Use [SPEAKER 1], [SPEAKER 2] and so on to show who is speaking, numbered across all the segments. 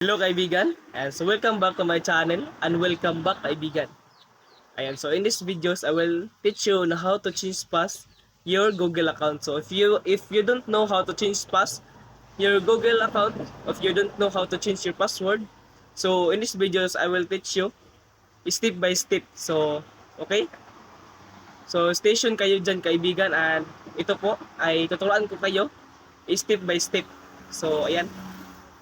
[SPEAKER 1] Hello kaibigan, and so welcome back to my channel and welcome back kaibigan. Ayan, so in this videos I will teach you on how to change pass your Google account. So if you don't know how to change pass your Google account, if you don't know how to change your password, so in this videos I will teach you step by step. So okay? So station kayo dyan kaibigan, and ito po ay tuturuan ko kayo step by step. So ayan.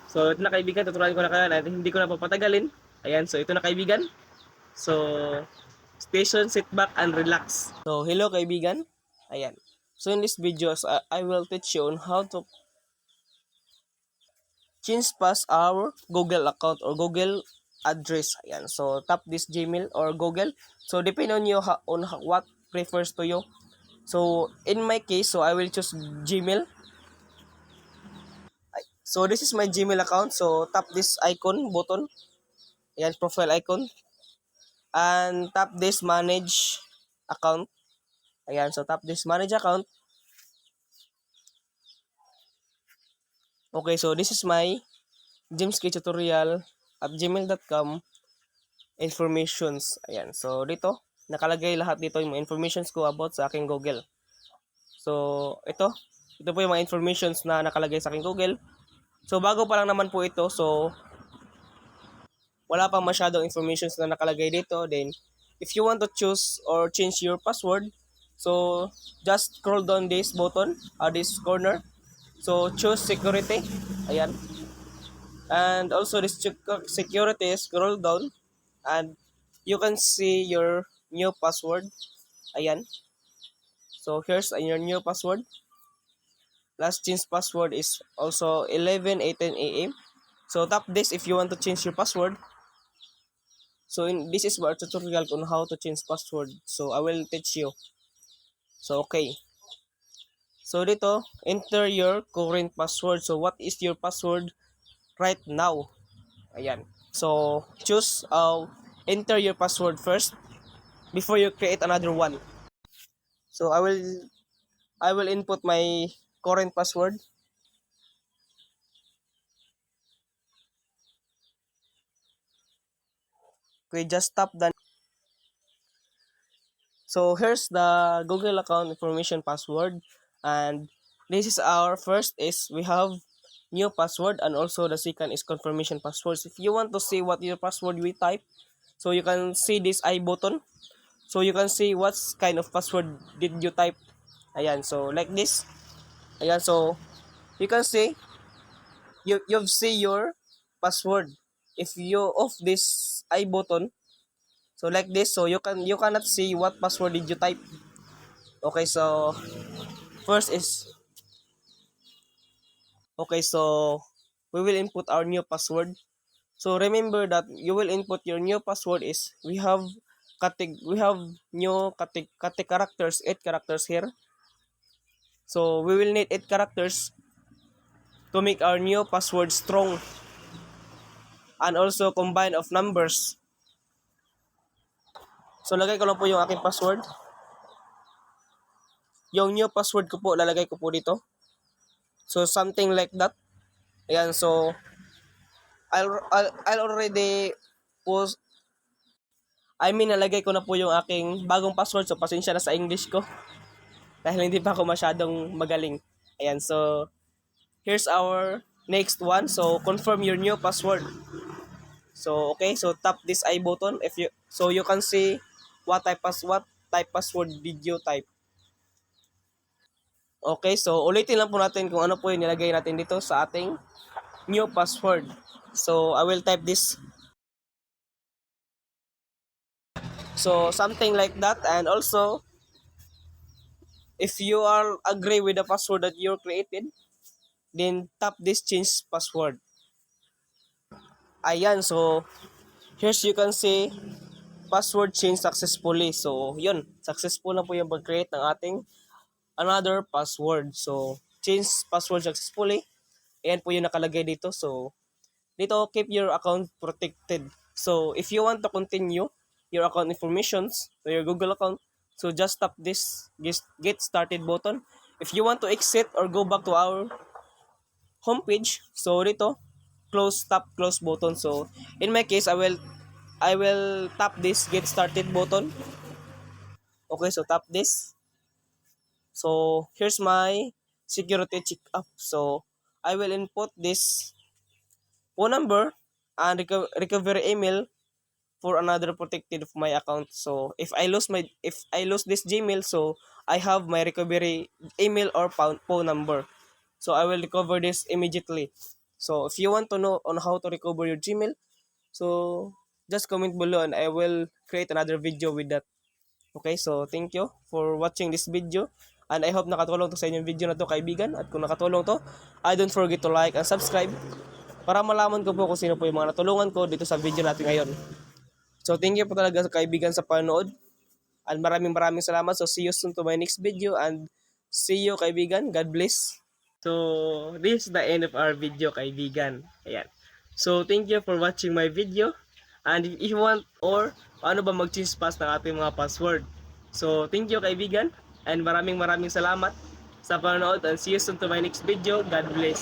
[SPEAKER 1] So ito na kaibigan, tuturuan ko na kayo at hindi ko na papatagalin. Ayan, so ito na kaibigan. So station, sit back and relax. So hello kaibigan. Ayan. So in this videos, I will teach you on how to change pass our Google account or Google address. Ayan. So tap this Gmail or Google. So depend on you what prefers to you. So in my case, so I will choose Gmail. So this is my Gmail account. So tap this icon button. Ayan, profile icon. And tap this manage account. Ayan, so tap this manage account. Okay, so this is my jamesktutorial at gmail.com informations. Ayan, so dito nakalagay lahat dito yung mga informations ko about sa aking Google. So ito po yung mga informations na nakalagay sa aking Google. So bago pa lang naman po ito, so wala pang masyadong informations na nakalagay dito. Then if you want to choose or change your password, so just scroll down this button, this corner. So choose security. Ayan. And also this security, scroll down and you can see your new password. Ayan. So here's your new password. Last change password is also 11:18 a.m. So tap this if you want to change your password. So this is our tutorial on how to change password. So I will teach you. So okay. So dito, enter your current password. So what is your password right now? Ayan. So choose enter your password first before you create another one. So I will input my current password. Okay, just tap the. So here's the Google account information password, and this is our first is we have new password, and also the second is confirmation passwords. If you want to see what your password we type, so you can see this I button, so you can see what kind of password did you type. Ayan, so like this. Ayan, so you can see you've see your password. If you off this I button, so like this, so you cannot see what password did you type. Okay, so first is okay, so we will input our new password. So remember that you will input your new password is we have new characters, 8 characters here. So we will need 8 characters to make our new password strong, and also combine of numbers. So lagay ko lang po yung aking password. Yung new password ko po, lalagay ko po dito. So something like that. Ayan, so I'll already post. Nalagay ko na po yung aking bagong password. So pasensya na sa English ko dahil hindi pa ako masyadong magaling. Ayan, so here's our next one. So confirm your new password. So okay, so tap this I button if you can see what type password did you type. Okay, so ulitin lang po natin kung ano po yung nilagay natin dito sa ating new password. So I will type this. So something like that, and also if you are agree with the password that you created, then tap this change password. Ayan, so here's you can see password change successfully. So yun, successful na po yung pag-create ng ating another password. So change password successfully. Ayan po yung nakalagay dito. So dito, keep your account protected. So if you want to continue your account informations to your Google account, so just tap this get started button. If you want to exit or go back to our homepage, so dito tap close button. So in my case, I will tap this get started button. Okay, so tap this. So here's my security check up. So I will input this phone number and recovery email for another protected of my account. So if I lose this Gmail, so I have my recovery email or phone number. So I will recover this immediately. So if you want to know on how to recover your Gmail, so just comment below and I will create another video with that. Okay, so thank you for watching this video. And I hope nakatulong to sa inyong video na to kaibigan. At kung nakatulong to, I don't forget to like and subscribe para malaman ko po kung sino po yung mga natulungan ko dito sa video natin ngayon. So thank you po talaga sa kaibigan sa panonood. And maraming salamat. So see you soon to my next video. And see you kaibigan. God bless. So this is the end of our video kaibigan. Ayan. So thank you for watching my video. And if you want or ano ba mag-change pass ng ating mga password. So thank you kaibigan. And maraming salamat sa panonood. And see you soon to my next video. God bless.